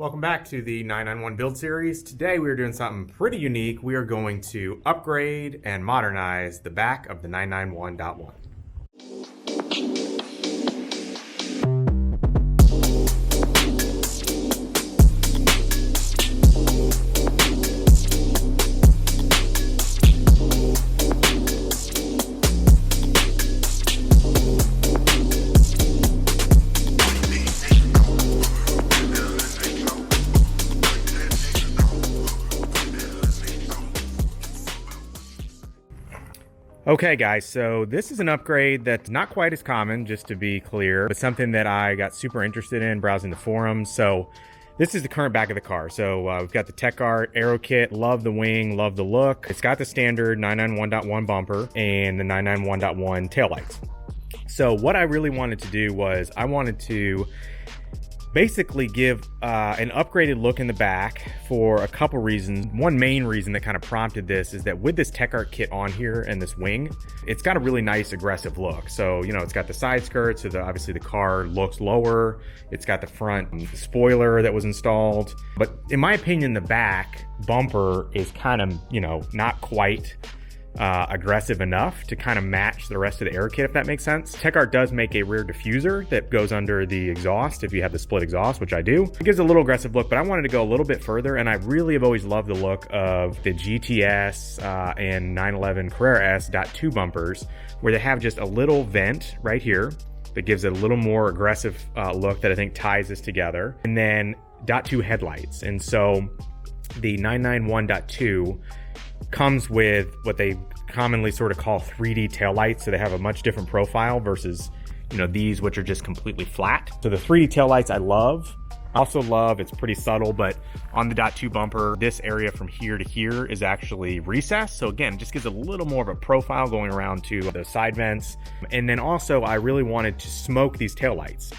Welcome back to the 991 build series. Today we are doing something pretty unique. We are going to upgrade and modernize the back of the 991.1. Okay guys, so this is an upgrade that's not quite as common, just to be clear, but something that I got super interested in browsing the forums. So this is the current back of the car. So we've got the Tech Art Aero kit, love the wing, love the look. It's got the standard 991.1 bumper and the 991.1 taillights. So what I really wanted to do was I wanted to basically give an upgraded look in the back for a couple reasons. One main reason that kind of prompted this is that with this Tech Art kit on here and this wing, it's got a really nice aggressive look. So, you know, it's got the side skirts, so obviously the car looks lower. It's got the front spoiler that was installed. But in my opinion, the back bumper is kind of, you know, not quite aggressive enough to kind of match the rest of the air kit, if that makes sense. Tech Art does make a rear diffuser that goes under the exhaust if you have the split exhaust, which I do. It gives a little aggressive look, but I wanted to go a little bit further, and I really have always loved the look of the GTS and 911 Carrera S .2 bumpers, where they have just a little vent right here that gives it a little more aggressive look that I think ties this together, and then .2 headlights. And so the 991.2 comes with what they commonly sort of call 3D taillights. So they have a much different profile versus, you know, these, which are just completely flat. So the 3D taillights I love. I also love, it's pretty subtle, but on the .2 bumper, this area from here to here is actually recessed. So again, it just gives a little more of a profile going around to the side vents. And then also I really wanted to smoke these taillights.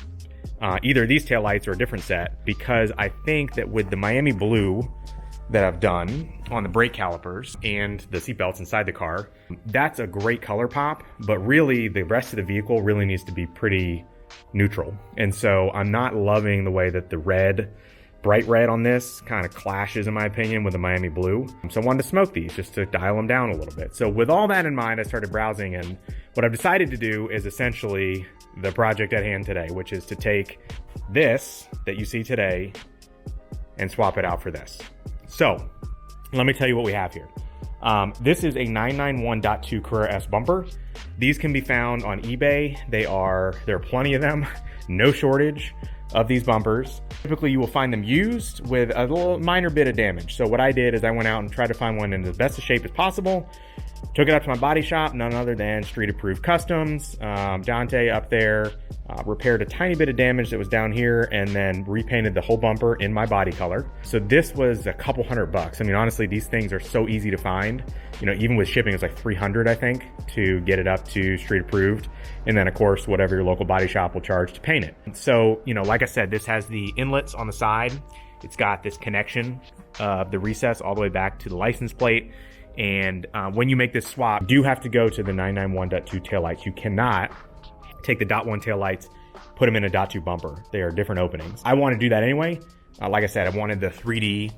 Either these taillights or a different set, because I think that with the Miami blue that I've done on the brake calipers and the seatbelts inside the car, that's a great color pop, but really the rest of the vehicle really needs to be pretty neutral. And so I'm not loving the way that the red, bright red on this kind of clashes, in my opinion, with the Miami blue. So I wanted to smoke these just to dial them down a little bit. So with all that in mind, I started browsing, and what I've decided to do is essentially the project at hand today, which is to take this that you see today and swap it out for this. So let me tell you what we have here. This is a 991.2 Carrera S bumper. These can be found on eBay. There are plenty of them, no shortage of these bumpers. Typically you will find them used with a little minor bit of damage. So what I did is I went out and tried to find one in the best of shape as possible. Took it up to my body shop, none other than Street Approved Customs. Dante up there repaired a tiny bit of damage that was down here and then repainted the whole bumper in my body color. So this was a couple $100. I mean, honestly, these things are so easy to find. You know, even with shipping, it's like $300, I think, to get it up to Street Approved. And then of course, whatever your local body shop will charge to paint it. So, you know, like I said, this has the inlets on the side. It's got this connection of the recess all the way back to the license plate. And when you make this swap, you do have to go to the 991.2 taillights. You cannot take the .1 taillights, put them in a .2 bumper. They are different openings. I want to do that anyway. Like I said, I wanted the 3D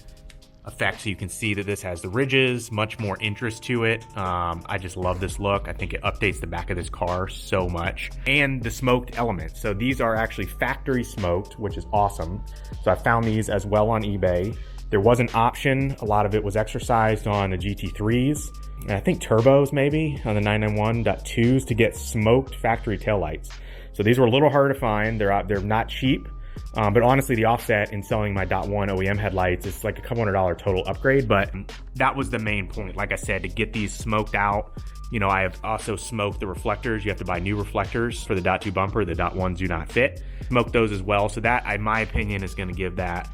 effect so you can see that this has the ridges, much more interest to it. I just love this look. I think it updates the back of this car so much. And the smoked elements. So these are actually factory smoked, which is awesome. So I found these as well on eBay. There was an option, a lot of it was exercised on the GT3s, and I think turbos maybe, on the 991.2s to get smoked factory taillights. So these were a little harder to find. They're not cheap, but honestly the offset in selling my .1 OEM headlights is like a couple $100 total upgrade, but that was the main point. Like I said, to get these smoked out, you know, I have also smoked the reflectors. You have to buy new reflectors for the .2 bumper. The .1s do not fit. Smoked those as well. So that, in my opinion, is gonna give that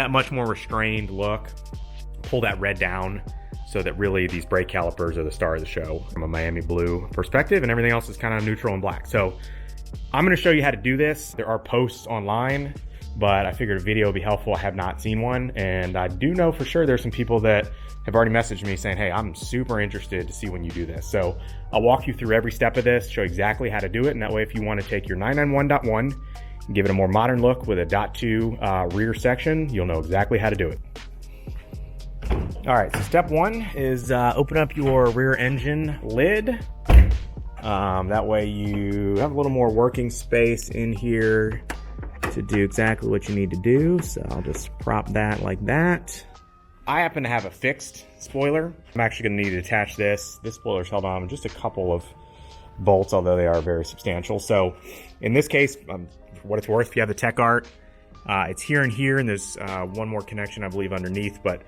much more restrained look, pull that red down so that really these brake calipers are the star of the show from a Miami blue perspective, and everything else is kind of neutral and black. So I'm going to show you how to do this. There are posts online, but I figured a video would be helpful. I have not seen one, and I do know for sure there's some people that have already messaged me saying, hey, I'm super interested to see when you do this. So I'll walk you through every step of this, show exactly how to do it, and that way if you want to take your 991.1 give it a more modern look with a .2 rear section, you'll know exactly how to do it. All right, so step one is open up your rear engine lid. That way you have a little more working space in here to do exactly what you need to do. So I'll just prop that like that. I happen to have a fixed spoiler. I'm actually gonna need to attach this. This spoiler's held on with just a couple of bolts, although they are very substantial. So in this case, for what it's worth, if you have the Tech Art, it's here and here, and there's one more connection, I believe, underneath. But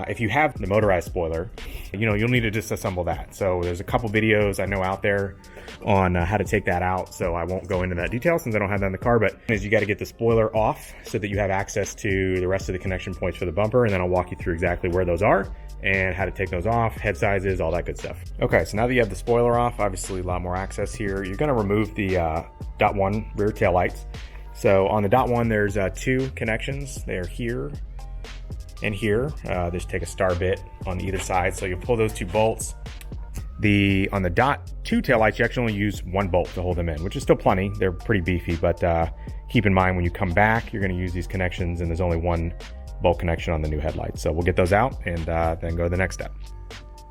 if you have the motorized spoiler, you'll need to disassemble that. So there's a couple videos I know out there on how to take that out. So I won't go into that detail since I don't have that in the car, but you got to get the spoiler off so that you have access to the rest of the connection points for the bumper. And then I'll walk you through exactly where those are and how to take those off, head sizes, all that good stuff. Okay, so now that you have the spoiler off, obviously a lot more access here. You're gonna remove the .1 rear tail lights. So on the .1, there's 2 connections. They're here and here. Just take a star bit on either side. So you pull those 2 bolts. On the .2 taillights, you actually only use 1 bolt to hold them in, which is still plenty. They're pretty beefy, but keep in mind when you come back, you're gonna use these connections and there's only 1 bolt connection on the new headlights. So we'll get those out and then go to the next step.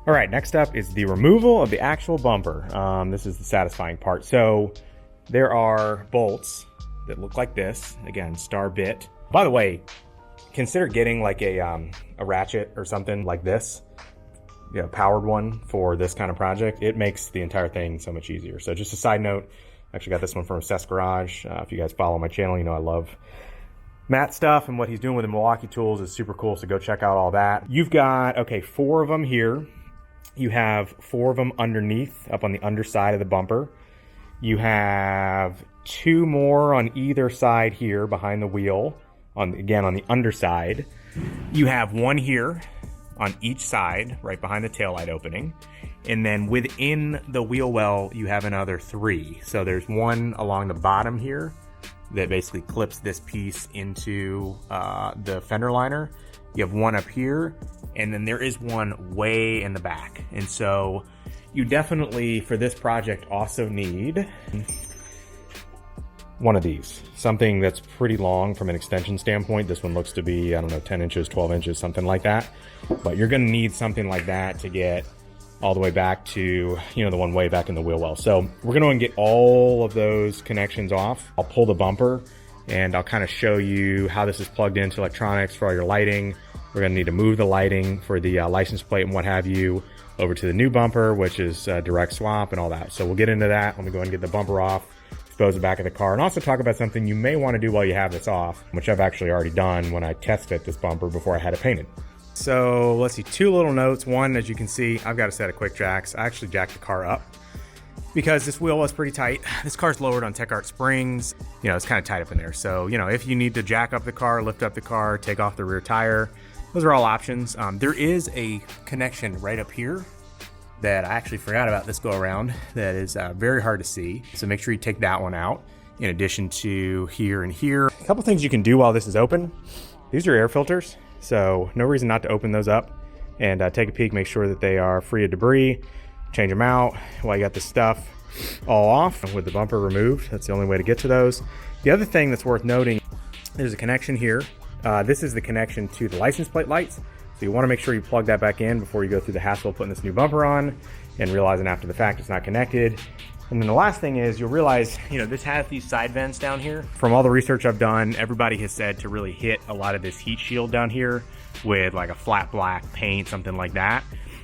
All right, next up is the removal of the actual bumper. This is the satisfying part. So there are bolts that look like this. Again, star bit. By the way, consider getting like a ratchet or something like this, powered one for this kind of project. It makes the entire thing so much easier. So just a side note, I actually got this one from Assess Garage. If you guys follow my channel, you know I love Matt's stuff, and what he's doing with the Milwaukee tools is super cool. So go check out all that. You've got, 4 of them here. You have 4 of them underneath, up on the underside of the bumper. You have 2 more on either side here behind the wheel, again on the underside. You have 1 here on each side, right behind the taillight opening. And then within the wheel well, you have another 3. So there's 1 along the bottom here that basically clips this piece into the fender liner. You have 1 up here, and then there is 1 way in the back. And so you definitely, for this project, also need 1 of these. Something that's pretty long from an extension standpoint. This one looks to be, 10 inches, 12 inches, something like that. But you're gonna need something like that to get all the way back to, the one way back in the wheel well. So we're gonna get all of those connections off. I'll pull the bumper and I'll kind of show you how this is plugged into electronics for all your lighting. We're gonna need to move the lighting for the license plate and what have you over to the new bumper, which is direct swap and all that. So we'll get into that. Let me go ahead and get the bumper off, expose the back of the car, and also talk about something you may want to do while you have this off, which I've actually already done when I test fit this bumper before I had it painted. So let's see, 2 little notes. One, as you can see, I've got a set of quick jacks. I actually jacked the car up because this wheel was pretty tight. This car's lowered on Tech Art springs. It's kind of tight up in there. So, if you need to jack up the car, lift up the car, take off the rear tire, those are all options. There is a connection right up here that I actually forgot about this go around that is very hard to see. So make sure you take that one out in addition to here and here. A couple things you can do while this is open. These are air filters. So no reason not to open those up and take a peek, make sure that they are free of debris, change them out while you got this stuff all off with the bumper removed. That's the only way to get to those. The other thing that's worth noting, there's a connection here. This is the connection to the license plate lights. So you want to make sure you plug that back in before you go through the hassle of putting this new bumper on and realizing after the fact it's not connected. And then the last thing is you'll realize, this has these side vents down here. From all the research I've done, everybody has said to really hit a lot of this heat shield down here with like a flat black paint, something like that,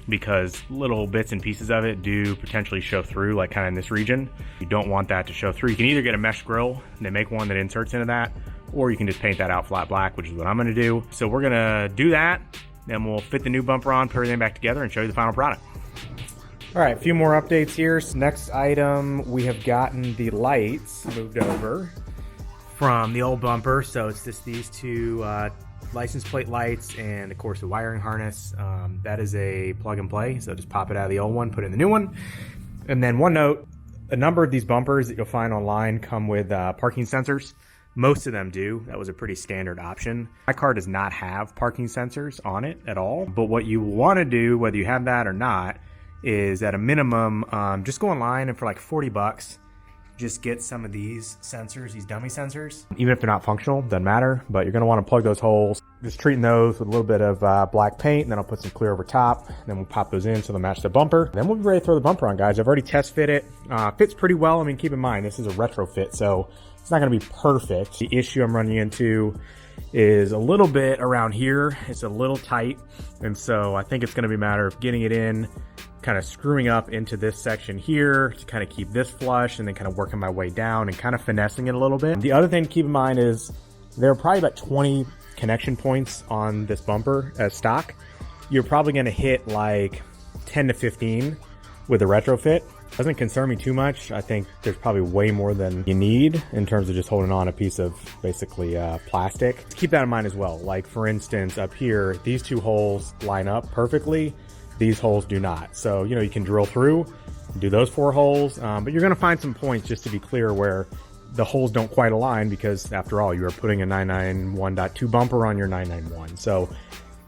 because little bits and pieces of it do potentially show through, like kind of in this region. You don't want that to show through. You can either get a mesh grill, they make one that inserts into that, or you can just paint that out flat black, which is what I'm gonna do. So we're gonna do that, then we'll fit the new bumper on, put everything back together, and show you the final product. All right, a few more updates here. So next item, we have gotten the lights moved over from the old bumper. So it's just these 2 license plate lights and of course the wiring harness. That is a plug and play. So just pop it out of the old one, put it in the new one. And then one note, a number of these bumpers that you'll find online come with parking sensors. Most of them do. That was a pretty standard option. My car does not have parking sensors on it at all. But what you want to do, whether you have that or not, is at a minimum, just go online and for like 40 bucks, just get some of these sensors, these dummy sensors. Even if they're not functional, doesn't matter, but you're gonna wanna plug those holes. Just treating those with a little bit of black paint, and then I'll put some clear over top, and then we'll pop those in so they'll match the bumper. Then we'll be ready to throw the bumper on, guys. I've already test fit it. Fits pretty well. I mean, keep in mind, this is a retrofit, so it's not gonna be perfect. The issue I'm running into is a little bit around here. It's a little tight, and so I think it's gonna be a matter of getting it in, kind of screwing up into this section here to kind of keep this flush, and then kind of working my way down and kind of finessing it a little bit. The other thing to keep in mind is there are probably about 20 connection points on this bumper as stock. You're probably going to hit like 10 to 15 with a retrofit. Doesn't concern me too much. I think there's probably way more than you need in terms of just holding on a piece of basically plastic. Keep that in mind as well. Like for instance, up here, these two holes line up perfectly. These holes do not. So, you know, you can drill through, do those 4 holes, but you're gonna find some points, just to be clear, where the holes don't quite align, because after all, you are putting a 991.2 bumper on your 991. So,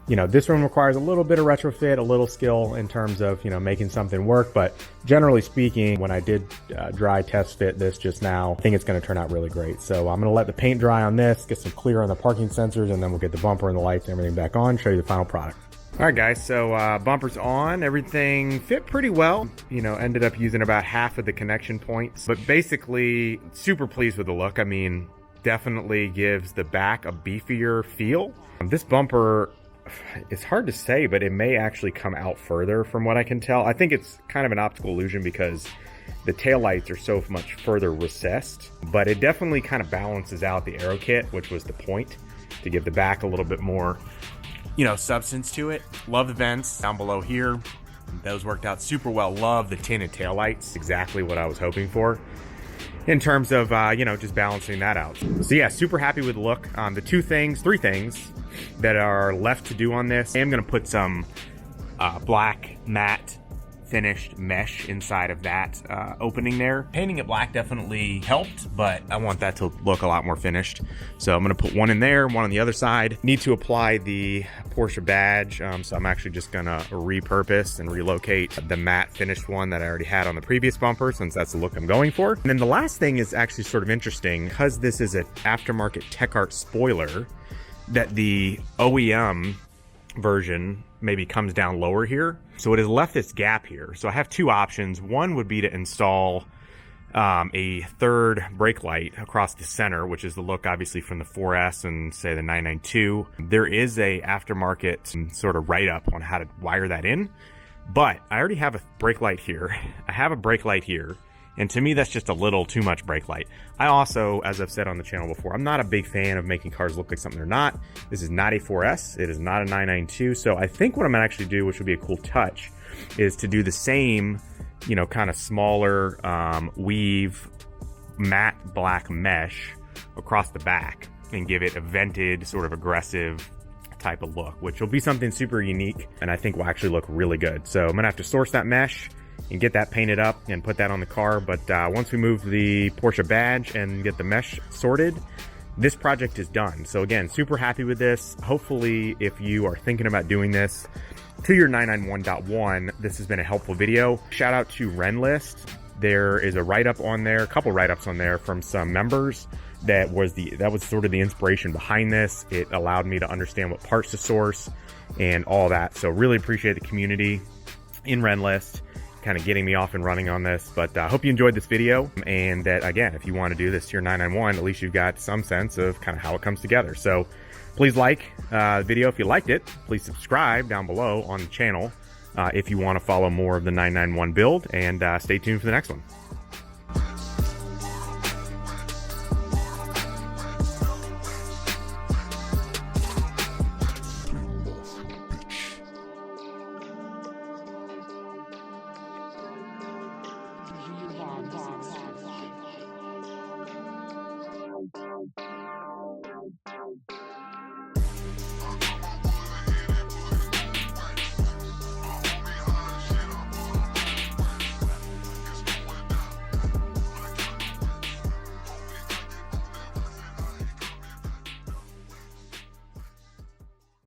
you know, this one requires a little bit of retrofit, a little skill in terms of, you know, making something work. But generally speaking, when I did dry test fit this just now, I think it's gonna turn out really great. So I'm gonna let the paint dry on this, get some clear on the parking sensors, and then we'll get the bumper and the lights and everything back on, show you the final product. All right, guys, so bumper's on. Everything fit pretty well. You know, ended up using about half of the connection points, but basically super pleased with the look. I mean, definitely gives the back a beefier feel. This bumper, it's hard to say, but it may actually come out further from what I can tell. I think it's kind of an optical illusion because the taillights are so much further recessed, but it definitely kind of balances out the aero kit, which was the point, to give the back a little bit more, you know, substance to it. Love the vents down below here. Those worked out super well. Love the tinted taillights. Exactly what I was hoping for in terms of, you know, just balancing that out. So yeah, super happy with the look. The three things that are left to do on this, I am gonna put some black matte finished mesh inside of that opening there. Painting it black definitely helped, but I want that to look a lot more finished. So I'm gonna put one in there, one on the other side. Need to apply the Porsche badge, so I'm actually just gonna repurpose and relocate the matte finished one that I already had on the previous bumper, since that's the look I'm going for. And then the last thing is actually sort of interesting, because this is an aftermarket Tech Art spoiler, that the OEM version maybe comes down lower here. So it has left this gap here. So I have 2 options. One would be to install a third brake light across the center, which is the look obviously from the 4S and say the 992. There is a aftermarket sort of write-up on how to wire that in, but I already have a brake light here. I have a brake light here. And to me, that's just a little too much brake light. I also, as I've said on the channel before, I'm not a big fan of making cars look like something they're not. This is not a 4S. It is not a 992. So I think what I'm gonna actually do, which would be a cool touch, is to do the same, you know, kind of smaller weave matte black mesh across the back and give it a vented, sort of aggressive type of look, which will be something super unique and I think will actually look really good. So I'm gonna have to source that mesh and get that painted up and put that on the car. But once we move the Porsche badge and get the mesh sorted, this project is done. So again, super happy with this. Hopefully, if you are thinking about doing this to your 991.1, this has been a helpful video. Shout out to Renlist. There is a write-up on there, a couple write-ups on there from some members. That was sort of the inspiration behind this. It allowed me to understand what parts to source and all that. So really appreciate the community in Renlist, kind of getting me off and running on this. But I hope you enjoyed this video, and that again, if you want to do this to your 991, at least you've got some sense of kind of how it comes together. So please like the video if you liked it. Please subscribe down below on the channel if you want to follow more of the 991 build, and stay tuned for the next one.